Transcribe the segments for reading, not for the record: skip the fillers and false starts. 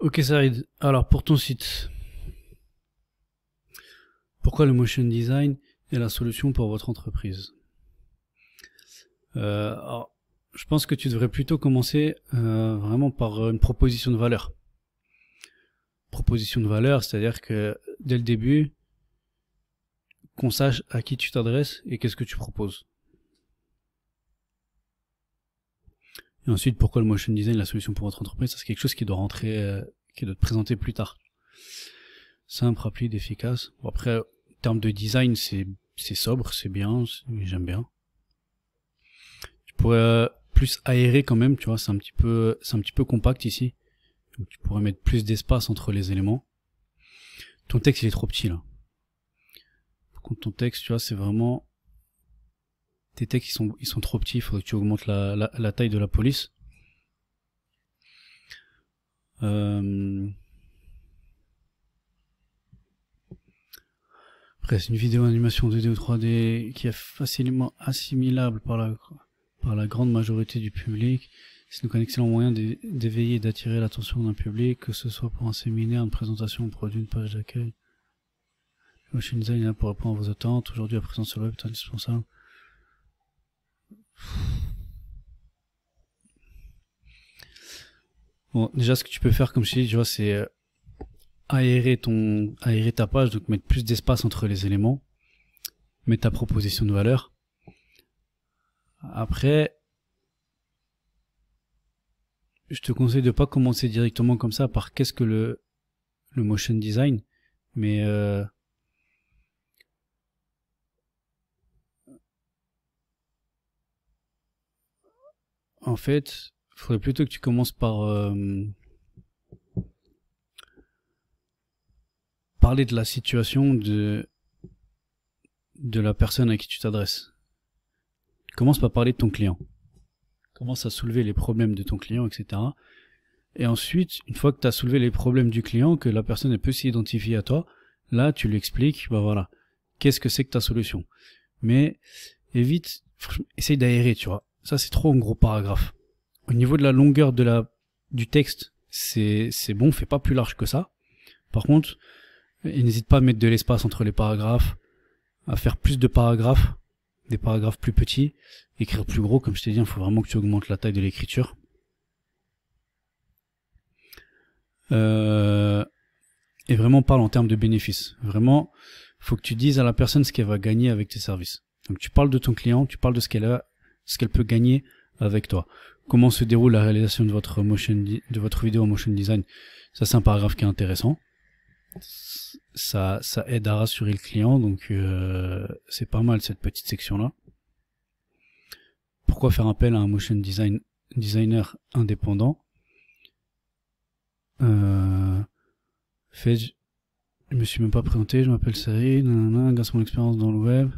Ok Saïd, alors pour ton site, pourquoi le motion design est la solution pour votre entreprise? Alors, je pense que tu devrais plutôt commencer vraiment par une proposition de valeur. Proposition de valeur, c'est-à-dire que dès le début, qu'on sache à qui tu t'adresses et qu'est-ce que tu proposes. Et ensuite, pourquoi le motion design est la solution pour votre entreprise? Ça, c'est quelque chose qui doit rentrer, qui doit te présenter plus tard. Simple, rapide, efficace. Bon, après, en termes de design, c'est sobre, c'est bien, j'aime bien. Tu pourrais plus aérer quand même, tu vois, c'est un petit peu compact ici. Donc, tu pourrais mettre plus d'espace entre les éléments. Ton texte, il est trop petit, là. Par contre, ton texte, tu vois, c'est vraiment... Tes textes, ils sont trop petits, il faudrait que tu augmentes la taille de la police. Après, c'est une vidéo animation 2D ou 3D qui est facilement assimilable par la grande majorité du public. C'est donc un excellent moyen d'éveiller et d'attirer l'attention d'un public, que ce soit pour un séminaire, une présentation, un produit, une page d'accueil. Le motion design est là pour répondre à vos attentes. Aujourd'hui, la présence sur le web est indispensable. Bon, déjà, ce que tu peux faire, comme je t'ai dit, tu vois, c'est aérer ta page, donc mettre plus d'espace entre les éléments, mettre ta proposition de valeur. Après, je te conseille de pas commencer directement comme ça par qu'est-ce que le motion design, mais en fait, il faudrait plutôt que tu commences par parler de la situation de la personne à qui tu t'adresses. Commence par parler de ton client. Commence à soulever les problèmes de ton client, etc. Et ensuite, une fois que tu as soulevé les problèmes du client, que la personne elle peut s'identifier à toi, là, tu lui expliques, bah voilà, qu'est-ce que c'est que ta solution. Mais évite, essaye d'aérer, tu vois. Ça, c'est trop un gros paragraphe. Au niveau de la longueur du texte, c'est bon, fais pas plus large que ça. Par contre, n'hésite pas à mettre de l'espace entre les paragraphes, à faire plus de paragraphes, des paragraphes plus petits, écrire plus gros, comme je t'ai dit, il faut vraiment que tu augmentes la taille de l'écriture. Et vraiment parle en termes de bénéfices. Vraiment, faut que tu dises à la personne ce qu'elle va gagner avec tes services. Donc tu parles de ton client, tu parles de ce qu'elle peut gagner avec toi. Comment se déroule la réalisation de votre vidéo en motion design. Ça, c'est un paragraphe qui est intéressant. Ça aide à rassurer le client, donc c'est pas mal cette petite section-là. Pourquoi faire appel à un motion designer indépendant? Je me suis même pas présenté, je m'appelle Saïd, grâce à mon expérience dans le web.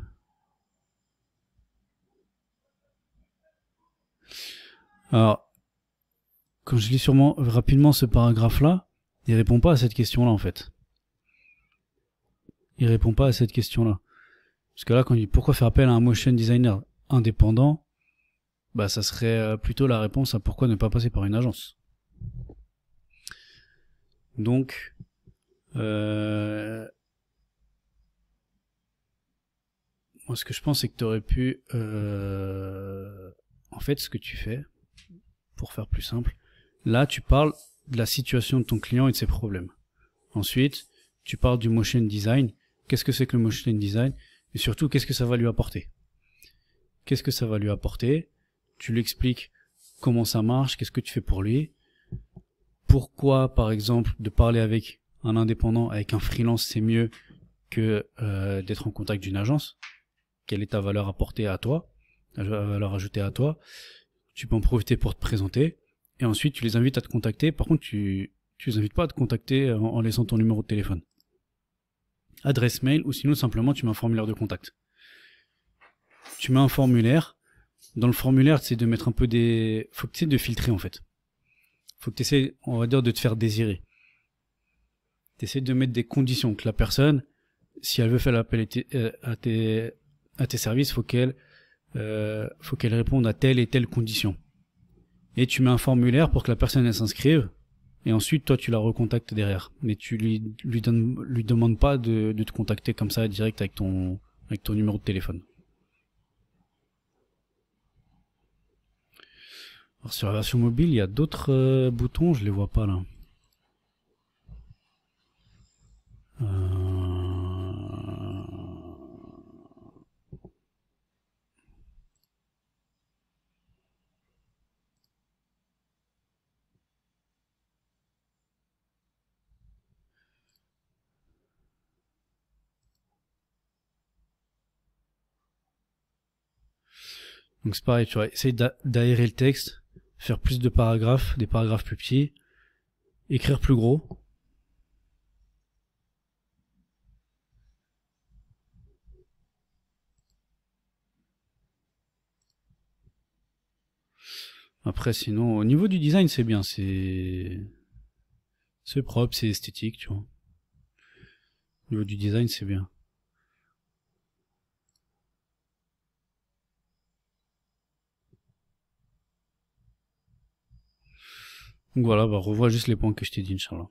Alors, quand je lis rapidement ce paragraphe-là, il répond pas à cette question-là en fait. Il répond pas à cette question-là. Parce que là, quand il dit pourquoi faire appel à un motion designer indépendant, bah ça serait plutôt la réponse à pourquoi ne pas passer par une agence. Donc, moi ce que je pense c'est que tu aurais pu, en fait ce que tu fais, pour faire plus simple, là tu parles de la situation de ton client et de ses problèmes. Ensuite, tu parles du motion design. Qu'est-ce que c'est que le motion design? Et surtout, qu'est-ce que ça va lui apporter? Qu'est-ce que ça va lui apporter? Tu lui expliques comment ça marche, qu'est-ce que tu fais pour lui. Pourquoi, par exemple, de parler avec un indépendant, avec un freelance, c'est mieux que d'être en contact d'une agence. Quelle est ta valeur apportée à toi, la valeur ajoutée à toi. Tu peux en profiter pour te présenter. Et ensuite, tu les invites à te contacter. Par contre, tu les invites pas à te contacter en laissant ton numéro de téléphone. Adresse mail, ou sinon simplement tu mets un formulaire de contact. Tu mets un formulaire. Dans le formulaire, tu essaies de mettre un peu faut que tu essaies de filtrer en fait. Faut que tu essaies, on va dire, de te faire désirer. Tu essaies de mettre des conditions, que la personne, si elle veut faire l'appel à tes services, faut qu'elle réponde à telle et telle condition. Et tu mets un formulaire pour que la personne elle s'inscrive. et ensuite toi tu la recontactes derrière. Mais tu lui demandes pas de te contacter comme ça direct avec ton numéro de téléphone. Alors sur la version mobile, il y a d'autres boutons, je les vois pas là. Donc c'est pareil, tu vois, essayer d'aérer le texte, faire plus de paragraphes, des paragraphes plus petits, écrire plus gros. Après sinon, au niveau du design c'est bien, c'est propre, c'est esthétique, tu vois. Au niveau du design c'est bien. Donc voilà, bah revois juste les points que je t'ai dit, Inch'Allah.